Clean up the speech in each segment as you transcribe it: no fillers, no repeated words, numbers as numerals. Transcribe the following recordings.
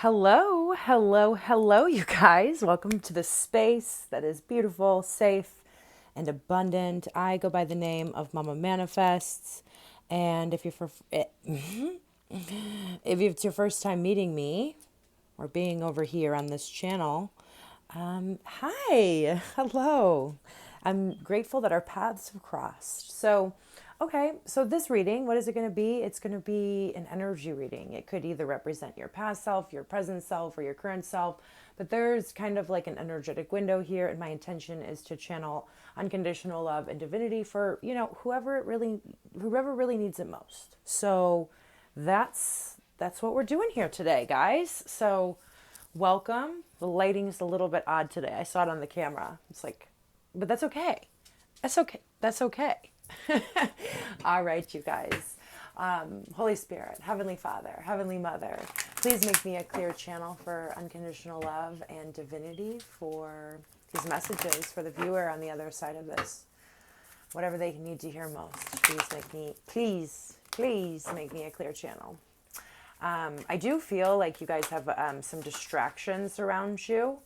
Hello, hello, hello, you guys. Welcome to the space that is beautiful, safe, and abundant. I go by the name of Mama Manifests. And if it's your first time meeting me or being over here on this channel, hi, hello. I'm grateful that our paths have crossed. So this reading, what is it going to be? It's going to be an energy reading. It could either represent your past self, your present self, or your current self, but there's kind of like an energetic window here, and my intention is to channel unconditional love and divinity for, whoever really needs it most. So that's what we're doing here today, guys. So welcome. The lighting's a little bit odd today. I saw it on the camera. It's like, but that's okay. That's okay. That's okay. All right, you guys. Holy Spirit, Heavenly Father, Heavenly Mother, please make me a clear channel for unconditional love and divinity for these messages for the viewer on the other side of this. Whatever they need to hear most, please make me a clear channel. I do feel like you guys have some distractions around you.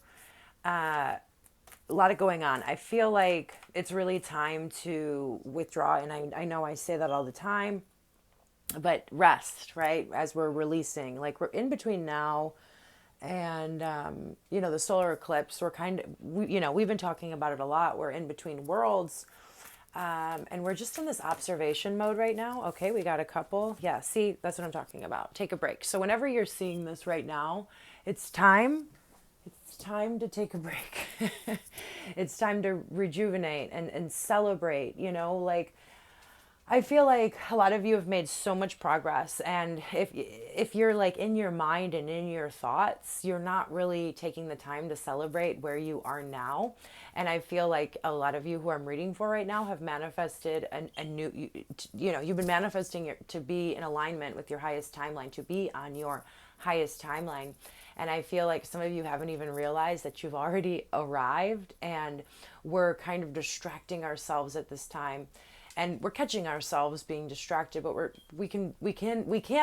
A lot of going on. I feel like it's really time to withdraw. And I know I say that all the time, but rest, right? As we're releasing, like we're in between now and, the solar eclipse, we've been talking about it a lot. We're in between worlds. And we're just in this observation mode right now. Okay, we got a couple. Yeah, see, that's what I'm talking about. Take a break. So whenever you're seeing this right now, it's time to take a break. It's time to rejuvenate and celebrate, like I feel like a lot of you have made so much progress, and if you're like in your mind and in your thoughts, you're not really taking the time to celebrate where you are now. And I feel like a lot of you who I'm reading for right now have manifested a new, you've been manifesting to be in alignment with your highest timeline, to be on your highest timeline. And I feel like some of you haven't even realized that you've already arrived, and we're kind of distracting ourselves at this time. And we're catching ourselves being distracted, but we can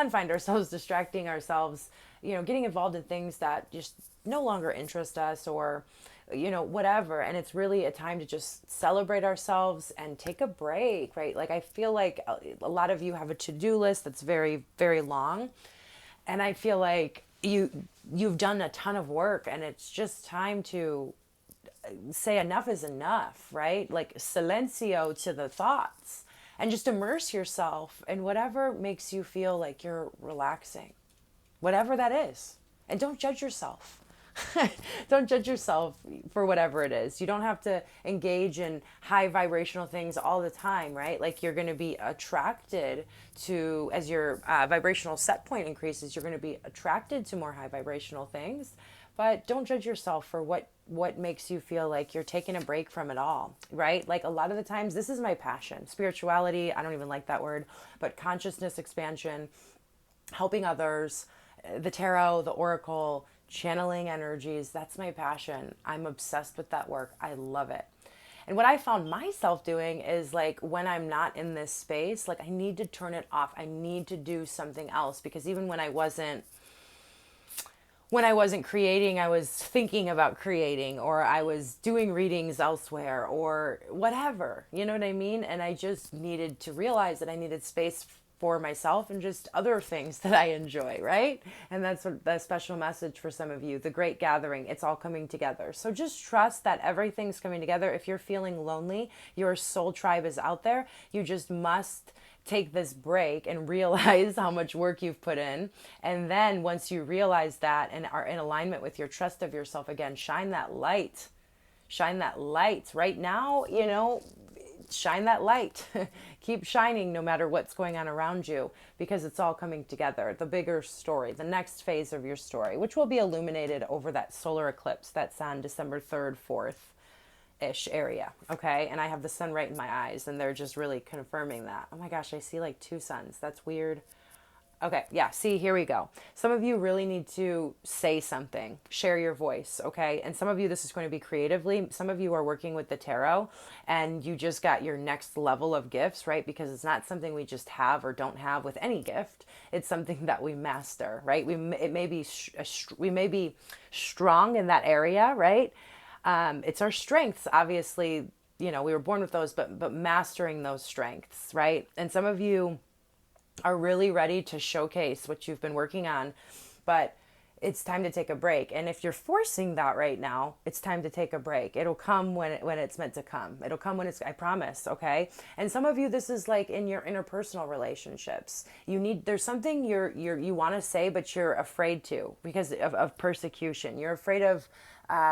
find ourselves distracting ourselves, getting involved in things that just no longer interest us, or whatever. And it's really a time to just celebrate ourselves and take a break, right? Like I feel like a lot of you have a to-do list that's very, very long, and I feel like you've done a ton of work, and it's just time to say enough is enough, right? Like silencio to the thoughts, and just immerse yourself in whatever makes you feel like you're relaxing, whatever that is. And don't judge yourself. Don't judge yourself for whatever it is. You don't have to engage in high vibrational things all the time, right? Like you're going to be attracted to, as your vibrational set point increases, you're going to be attracted to more high vibrational things. But don't judge yourself for what makes you feel like you're taking a break from it all, right? Like a lot of the times, this is my passion. Spirituality, I don't even like that word, but consciousness expansion, helping others, the tarot, the oracle, channeling energies, that's my passion. I'm obsessed with that work. I love it. And what I found myself doing is like when I'm not in this space, like I need to turn it off. I need to do something else, because even when I wasn't creating, I was thinking about creating, or I was doing readings elsewhere, or whatever, you know what I mean? And I just needed to realize that I needed space for myself and just other things that I enjoy, right? And that's the special message for some of you, the great gathering. It's all coming together. So just trust that everything's coming together. If you're feeling lonely, your soul tribe is out there. You just must take this break and realize how much work you've put in. And then once you realize that and are in alignment with your trust of yourself again, shine that light. Shine that light. Right now, shine that light. Keep shining no matter what's going on around you, because it's all coming together. The bigger story, the next phase of your story, which will be illuminated over that solar eclipse that's on December 3rd, 4th ish area. Okay. And I have the sun right in my eyes, and they're just really confirming that. Oh my gosh, I see like two suns. That's weird. Okay, yeah, see, here we go. Some of you really need to say something, share your voice, okay? And some of you, this is going to be creatively. Some of you are working with the tarot and you just got your next level of gifts, right? Because it's not something we just have or don't have with any gift. It's something that we master, right? It may be we may be strong in that area, right? It's our strengths, obviously. You know, we were born with those, but mastering those strengths, right? And some of you are really ready to showcase what you've been working on, but it's time to take a break. And if you're forcing that right now, it's time to take a break. It'll come when it's meant to come. It'll come when it's, I promise, okay? And some of you, this is like in your interpersonal relationships. There's something you want to say, but you're afraid to because of persecution. You're afraid of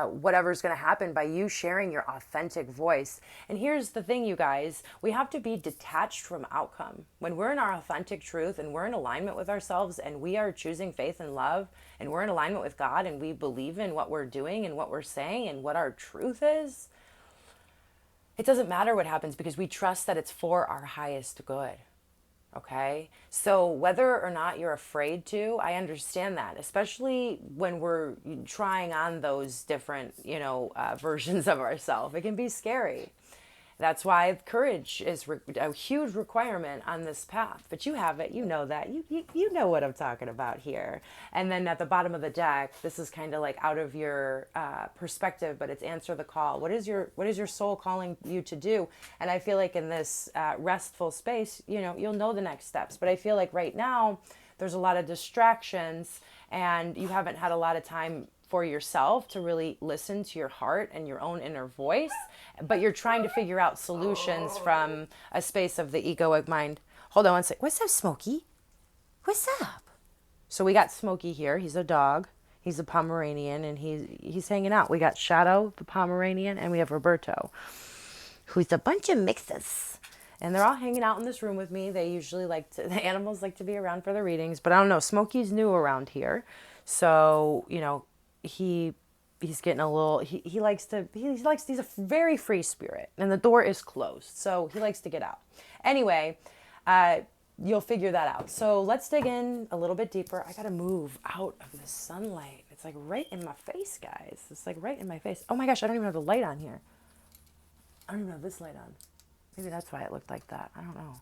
whatever's going to happen by you sharing your authentic voice. And here's the thing, you guys, we have to be detached from outcome. When we're in our authentic truth and we're in alignment with ourselves and we are choosing faith and love and we're in alignment with God and we believe in what we're doing and what we're saying and what our truth is, it doesn't matter what happens because we trust that it's for our highest good. Okay. So whether or not you're afraid to, I understand that, especially when we're trying on those different, versions of ourselves. It can be scary. That's why courage is a huge requirement on this path. But you have it. You know that. You know what I'm talking about here. And then at the bottom of the deck, this is kind of like out of your perspective, but it's answer the call. What is your soul calling you to do? And I feel like in this restful space, you'll know the next steps. But I feel like right now, there's a lot of distractions and you haven't had a lot of time for yourself to really listen to your heart and your own inner voice, but you're trying to figure out solutions from a space of the egoic mind. Hold on one sec. What's up, Smokey? What's up? So we got Smokey here. He's a dog. He's a Pomeranian, and he's hanging out. We got Shadow, the Pomeranian, and we have Roberto, who's a bunch of mixes. And they're all hanging out in this room with me. They usually the animals like to be around for the readings, but I don't know. Smokey's new around here. So, he's getting a little, he's a very free spirit and the door is closed. So he likes to get out. Anyway, you'll figure that out. So let's dig in a little bit deeper. I got to move out of the sunlight. It's like right in my face, guys. It's like right in my face. Oh my gosh, I don't even have the light on here. I don't even have this light on. Maybe that's why it looked like that. I don't know.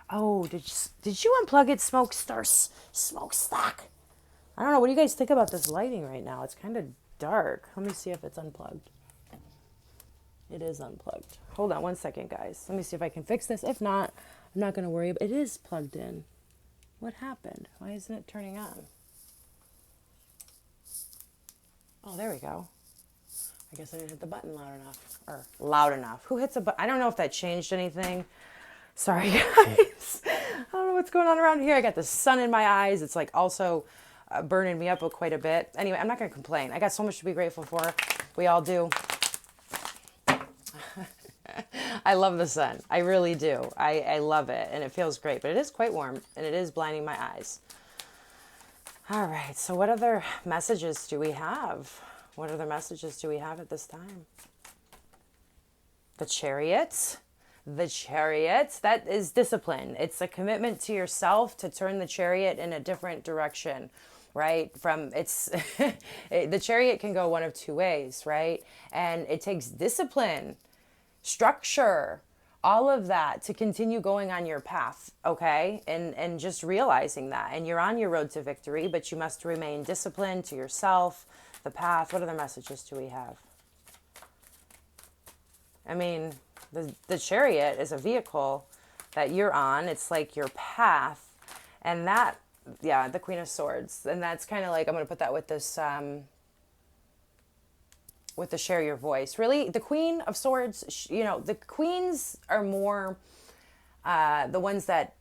Oh, did you unplug it, Smokestack? I don't know. What do you guys think about this lighting right now? It's kind of dark. Let me see if it's unplugged. It is unplugged. Hold on one second, guys. Let me see if I can fix this. If not, I'm not going to worry. It is plugged in. What happened? Why isn't it turning on? Oh, there we go. I guess I didn't hit the button loud enough. Who hits a button? I don't know if that changed anything. Sorry, guys. I don't know what's going on around here. I got the sun in my eyes. It's like also burning me up quite a bit. Anyway, I'm not going to complain. I got so much to be grateful for. We all do. I love the sun. I really do. I love it and it feels great, but it is quite warm and it is blinding my eyes. All right. So what other messages do we have? What other messages do we have at this time? The Chariot. The Chariot, that is discipline. It's a commitment to yourself to turn the chariot in a different direction, right? The Chariot can go one of two ways, right? And it takes discipline, structure, all of that to continue going on your path, okay? And just realizing that. And you're on your road to victory, but you must remain disciplined to yourself, the path. What other messages do we have? I mean, the Chariot is a vehicle that you're on. It's like your path. And that, yeah, the Queen of Swords. And that's kind of like, I'm going to put that with this, with the share your voice. Really, the Queen of Swords, the queens are more the ones that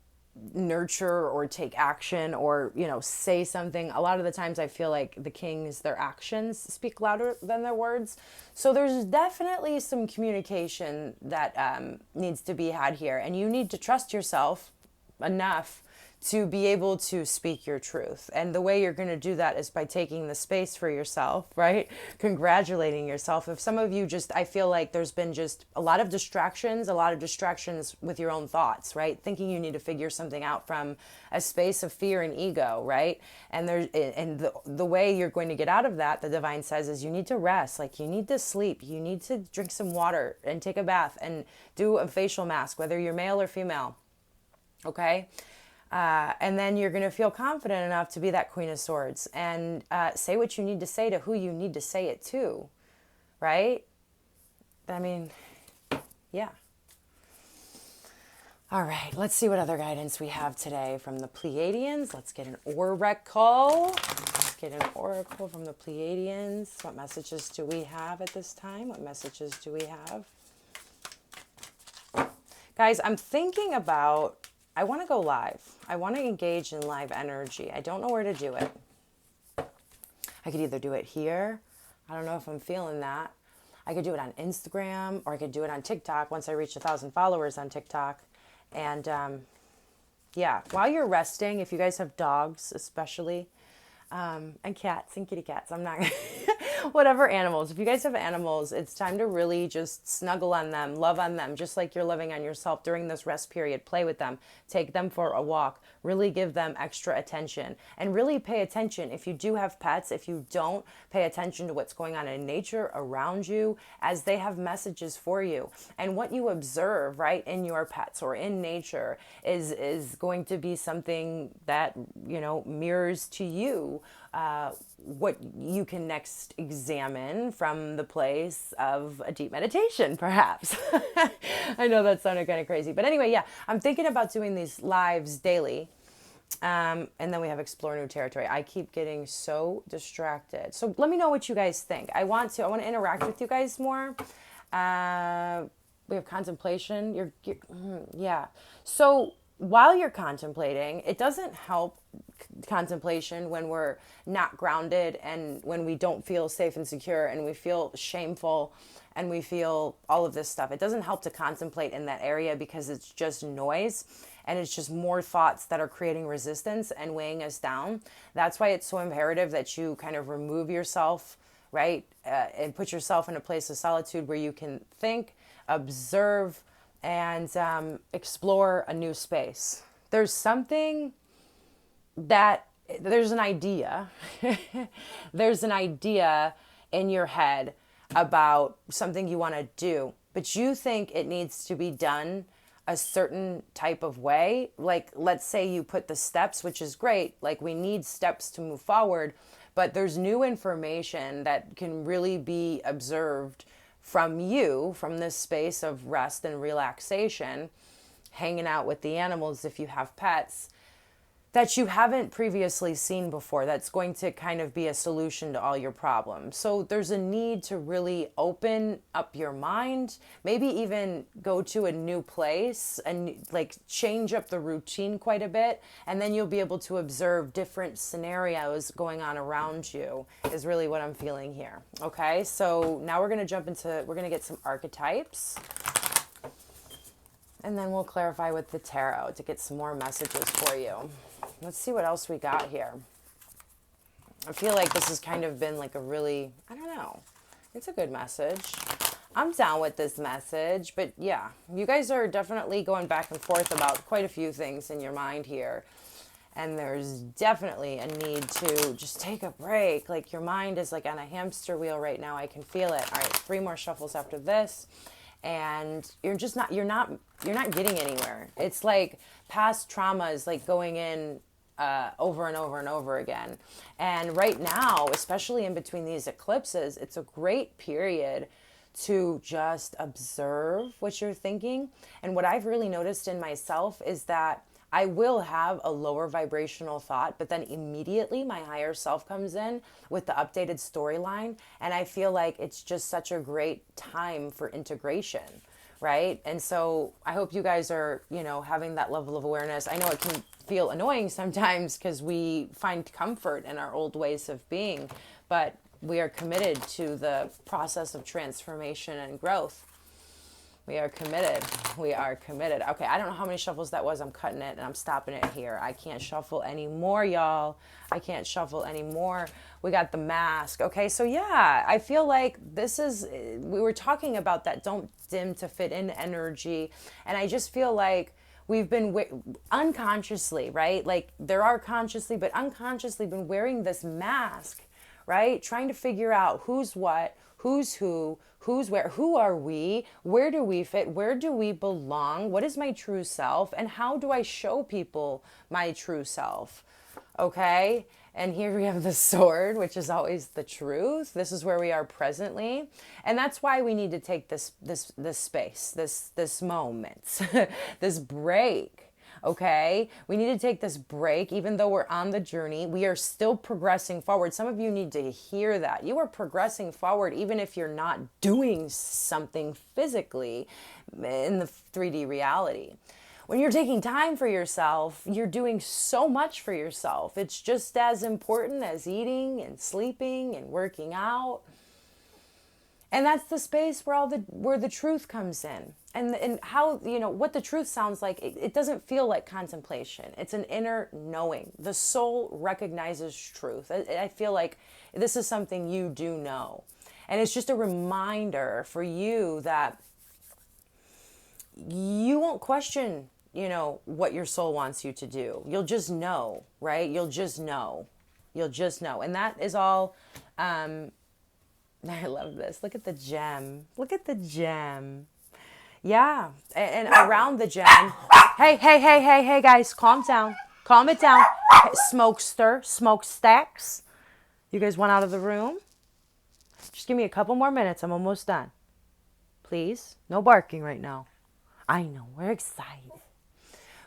nurture or take action or, say something. A lot of the times I feel like the kings, their actions speak louder than their words. So there's definitely some communication that needs to be had here. And you need to trust yourself enough to be able to speak your truth. And the way you're going to do that is by taking the space for yourself, right? Congratulating yourself. If some of you just, I feel like there's been just a lot of distractions with your own thoughts, right? Thinking you need to figure something out from a space of fear and ego, right? And the way you're going to get out of that, the divine says, is you need to rest. Like, you need to sleep. You need to drink some water and take a bath and do a facial mask, whether you're male or female. Okay? And then you're going to feel confident enough to be that Queen of Swords and say what you need to say to who you need to say it to, right? I mean, yeah. All right, let's see what other guidance we have today from the Pleiadians. Let's get an oracle. Let's get an oracle from the Pleiadians. What messages do we have at this time? What messages do we have? Guys, I'm thinking about, I want to go live. I want to engage in live energy. I don't know where to do it. I could either do it here. I don't know if I'm feeling that. I could do it on Instagram, or I could do it on TikTok once I reach 1,000 followers on TikTok. And yeah, while you're resting, if you guys have dogs especially, and cats and kitty cats, I'm not whatever animals, if you guys have animals, it's time to really just snuggle on them, love on them, just like you're loving on yourself during this rest period. Play with them, take them for a walk, really give them extra attention, and really pay attention. If you do have pets, if you don't, pay attention to what's going on in nature around you, as they have messages for you. And what you observe, right, in your pets or in nature is going to be something that, you know, mirrors to you what you can next examine from the place of a deep meditation, perhaps. I know that sounded kind of crazy, but anyway, yeah, I'm thinking about doing these lives daily. And then we have explore new territory. I keep getting so distracted. So let me know what you guys think. I want to interact with you guys more. We have contemplation. Yeah. So while you're contemplating, it doesn't help contemplation when we're not grounded and when we don't feel safe and secure and we feel shameful and we feel all of this stuff. It doesn't help to contemplate in that area because it's just noise and it's just more thoughts that are creating resistance and weighing us down. That's why it's so imperative that you kind of remove yourself, right? And put yourself in a place of solitude where you can think, observe, and explore a new space. There's something that, there's an idea, there's an idea in your head about something you want to do, but you think it needs to be done a certain type of way. Like, let's say you put the steps, which is great, like we need steps to move forward, but there's new information that can really be observed from you, from this space of rest and relaxation, hanging out with the animals if you have pets, that you haven't previously seen before, that's going to kind of be a solution to all your problems. So there's a need to really open up your mind, maybe even go to a new place and like change up the routine quite a bit, and then you'll be able to observe different scenarios going on around you, is really what I'm feeling here. Okay, so now we're going to get some archetypes. And then we'll clarify with the tarot to get some more messages for you. Let's see what else we got here. I feel like this has kind of been like a really, I don't know, it's a good message. I'm down with this message, but yeah, you guys are definitely going back and forth about quite a few things in your mind here. And there's definitely a need to just take a break. Like, your mind is like on a hamster wheel right now. I can feel it. All right, 3 more shuffles after this. And you're not getting anywhere. It's like past trauma is like going in over and over and over again. And right now, especially in between these eclipses, it's a great period to just observe what you're thinking. And what I've really noticed in myself is that I will have a lower vibrational thought, but then immediately my higher self comes in with the updated storyline. And I feel like it's just such a great time for integration, right? And so I hope you guys are, having that level of awareness. I know it can feel annoying sometimes because we find comfort in our old ways of being, but we are committed to the process of transformation and growth. We are committed. We are committed. Okay, I don't know how many shuffles that was. I'm cutting it and I'm stopping it here. I can't shuffle anymore, y'all. I can't shuffle anymore. We got the mask. Okay, so yeah, I feel like this is, we were talking about that don't dim to fit in energy. And I just feel like we've been unconsciously, right? Like there are consciously, but unconsciously been wearing this mask, right? Trying to figure out who's what, who's who's where, who are we, where do we fit, where do we belong, what is my true self, and how do I show people my true self, okay? And here we have the sword, which is always the truth. This is where we are presently. And that's why we need to take this space, this moment, this break. Okay, we need to take this break. Even though we're on the journey, we are still progressing forward. Some of you need to hear that. You are progressing forward even if you're not doing something physically in the 3D reality. When you're taking time for yourself, you're doing so much for yourself. It's just as important as eating and sleeping and working out. And that's the space where the truth comes in. And how, you know, what the truth sounds like, it doesn't feel like contemplation. It's an inner knowing. The soul recognizes truth. I feel like this is something you do know. And it's just a reminder for you that you won't question, you know, what your soul wants you to do. You'll just know, right? You'll just know. You'll just know. And that is all... I love this. Look at the gem. Look at the gem. Yeah. And around the gem. Hey, guys, calm down. Calm it down. Smokester, smokestacks. You guys want out of the room? Just give me a couple more minutes. I'm almost done. Please. No barking right now. I know. We're excited.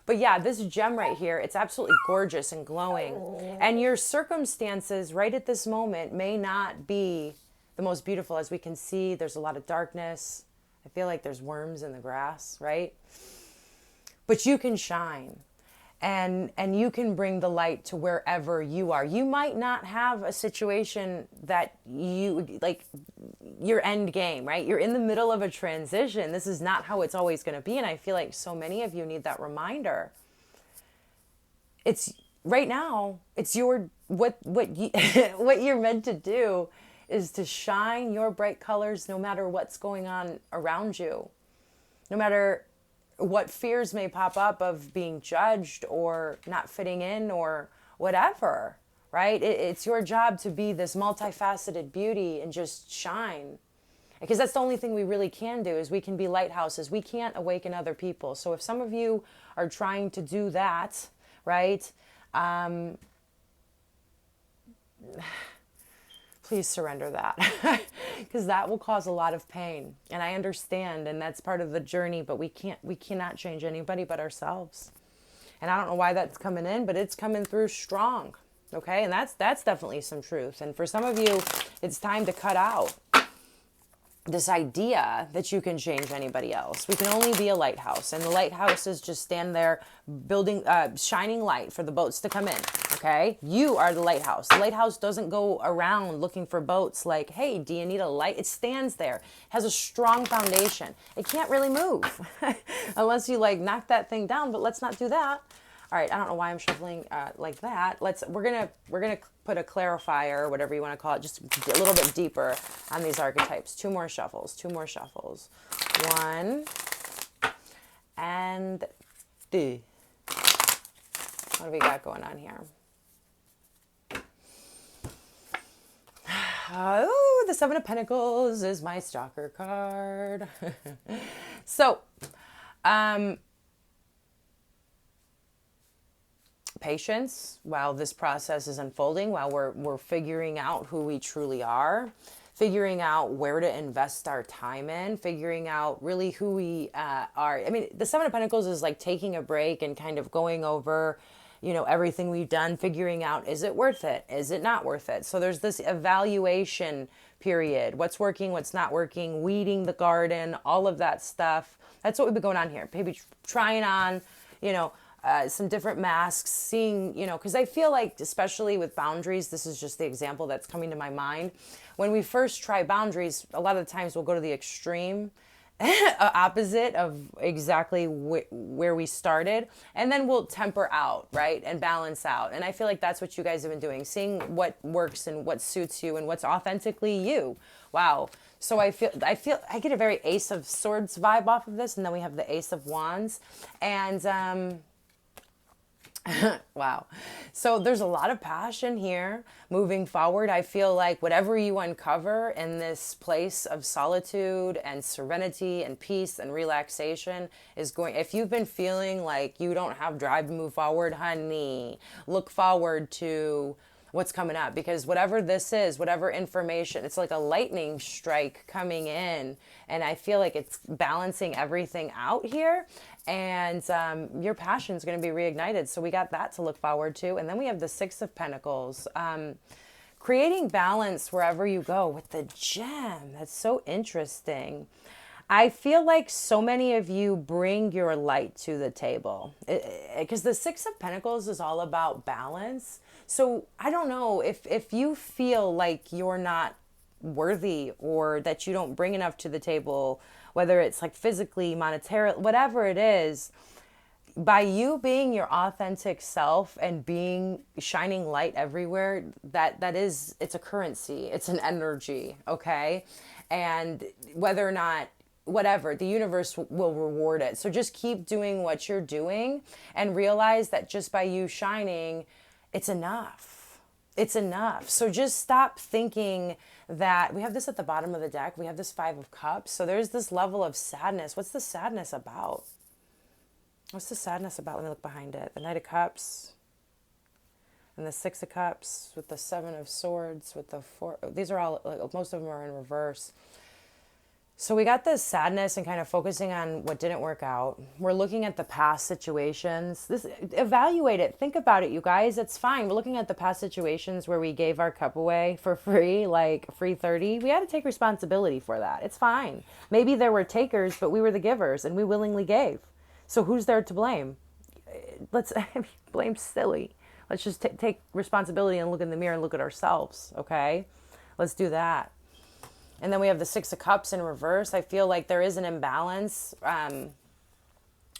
But yeah, this gem right here, it's absolutely gorgeous and glowing. And your circumstances right at this moment may not be the most beautiful. As we can see, there's a lot of darkness. I feel like there's worms in the grass, right? But you can shine and you can bring the light to wherever you are. You might not have a situation that you like your end game, right? You're in the middle of a transition. This is not how it's always going to be. And I feel like so many of you need that reminder. It's right now, it's your, what you're meant to do is to shine your bright colors no matter what's going on around you. No matter what fears may pop up of being judged or not fitting in or whatever, right? It's your job to be this multifaceted beauty and just shine. Because that's the only thing we really can do is we can be lighthouses. We can't awaken other people. So if some of you are trying to do that, right? Please surrender that because that will cause a lot of pain. And I understand, and that's part of the journey, but we cannot change anybody but ourselves. And I don't know why that's coming in, but it's coming through strong. Okay. And that's definitely some truth. And for some of you, it's time to cut out this idea that you can change anybody else. We can only be a lighthouse, and the lighthouse is just stand there building, shining light for the boats to come in. Okay. You are the lighthouse. The lighthouse doesn't go around looking for boats like, hey, do you need a light? It stands there, has a strong foundation. It can't really move unless you like knock that thing down, but let's not do that. All right, I don't know why I'm shuffling like that. We're gonna put a clarifier, or whatever you want to call it, just a little bit deeper on these archetypes. Two more shuffles. One and two. What do we got going on here? Oh, the Seven of Pentacles is my stalker card. So, patience while this process is unfolding, while we're figuring out who we truly are, figuring out where to invest our time in, figuring out really who we are. I mean, the Seven of Pentacles is like taking a break and kind of going over, you know, everything we've done, figuring out, is it worth it? Is it not worth it? So there's this evaluation period. What's working, what's not working, weeding the garden, all of that stuff. That's what we've been going on here. Maybe trying on, you know, some different masks, seeing, you know, because I feel like, especially with boundaries, this is just the example that's coming to my mind. When we first try boundaries, a lot of the times we'll go to the extreme opposite of exactly where we started, and then we'll temper out, right, and balance out. And I feel like that's what you guys have been doing, seeing what works and what suits you and what's authentically you. Wow. So I get a very Ace of Swords vibe off of this, and then we have the Ace of Wands, and wow. So there's a lot of passion here moving forward. I feel like whatever you uncover in this place of solitude and serenity and peace and relaxation is going, if you've been feeling like you don't have drive to move forward, honey, look forward to what's coming up, because whatever this is, whatever information, it's like a lightning strike coming in, and I feel like it's balancing everything out here, and your passion is going to be reignited. So we got that to look forward to. And then we have the Six of Pentacles, creating balance wherever you go with the gem. That's so interesting. I feel like so many of you bring your light to the table, because the Six of Pentacles is all about balance. So I don't know if you feel like you're not worthy, or that you don't bring enough to the table, whether it's like physically, monetarily, whatever it is, by you being your authentic self and shining light everywhere, it's a currency, it's an energy, okay? And whether or not, whatever, the universe will reward it. So just keep doing what you're doing and realize that just by you shining, it's enough. It's enough. So just stop thinking that, we have this at the bottom of the deck. We have this Five of Cups. So there's this level of sadness. What's the sadness about? What's the sadness about? Let me look behind it. The Knight of Cups and the Six of Cups with the Seven of Swords with the Four. These are all, like, most of them are in reverse. So we got this sadness and kind of focusing on what didn't work out. We're looking at the past situations. Evaluate it. Think about it, you guys. It's fine. We're looking at the past situations where we gave our cup away for free, like free 30. We had to take responsibility for that. It's fine. Maybe there were takers, but we were the givers and we willingly gave. So who's there to blame? Blame silly. Let's just take responsibility and look in the mirror and look at ourselves, okay? Let's do that. And then we have the Six of Cups in reverse. I feel like there is an imbalance. And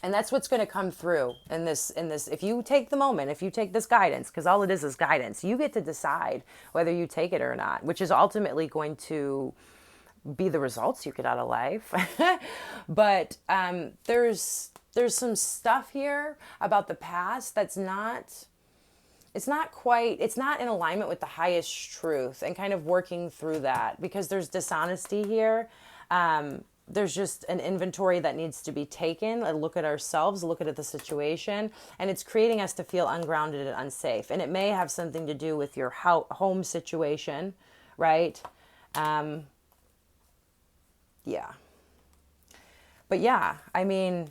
that's what's going to come through in this. If you take the moment, if you take this guidance, because all it is guidance, you get to decide whether you take it or not, which is ultimately going to be the results you get out of life. But there's some stuff here about the past that's not... it's not in alignment with the highest truth, and kind of working through that, because there's dishonesty here. There's just an inventory that needs to be taken, a look at ourselves, a look at the situation, and it's creating us to feel ungrounded and unsafe. And it may have something to do with your home situation, right? Yeah. But yeah, I mean...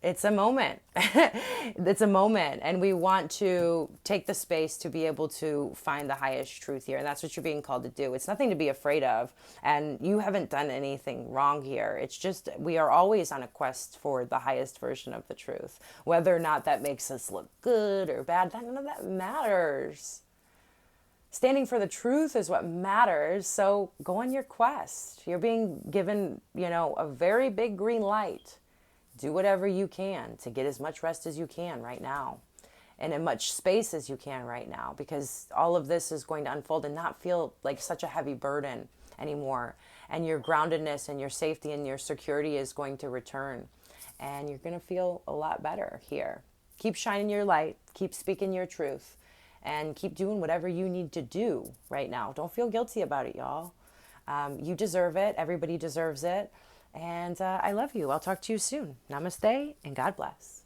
it's a moment. It's a moment. And we want to take the space to be able to find the highest truth here. And that's what you're being called to do. It's nothing to be afraid of. And you haven't done anything wrong here. It's just, we are always on a quest for the highest version of the truth. Whether or not that makes us look good or bad, none of that matters. Standing for the truth is what matters. So go on your quest. You're being given, a very big green light. Do whatever you can to get as much rest as you can right now, and as much space as you can right now, because all of this is going to unfold and not feel like such a heavy burden anymore. And your groundedness and your safety and your security is going to return, and you're going to feel a lot better here. Keep shining your light, keep speaking your truth, and keep doing whatever you need to do right now. Don't feel guilty about it, y'all. You deserve it. Everybody deserves it. And I love you. I'll talk to you soon. Namaste and God bless.